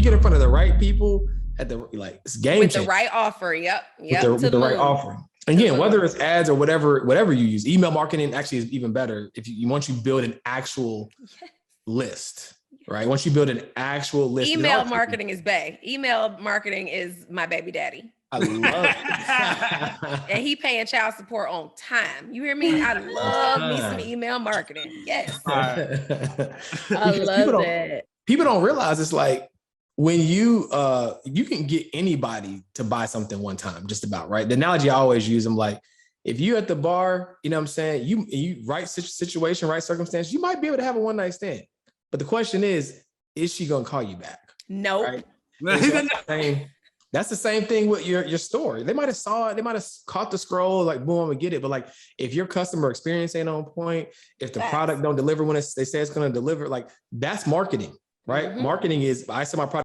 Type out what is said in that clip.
you get in front of the right people at the like it's game with changer. The right offer. Yep. With the right offer. Again, whether it's ads or whatever you use, email marketing actually is even better if you once you build an actual list, right? Once you build an actual list. Email marketing is bae. Email marketing is my baby daddy. I love it. And he paying child support on time. You hear me? I love me some email marketing. Yes. I love that. People don't realize it's like when you can get anybody to buy something one time, just about, right? The analogy I always use, I'm like, if you at the bar, you know what I'm saying, you right situation, right circumstance, you might be able to have a one night stand. But the question is she gonna call you back? Nope. Right? That's the same thing with your store. They might have saw it, they might have caught the scroll, like boom, I'm gonna get it. But like if your customer experience ain't on point, if the product don't deliver when they say it's gonna deliver, like that's marketing, right? Marketing is I sell my product.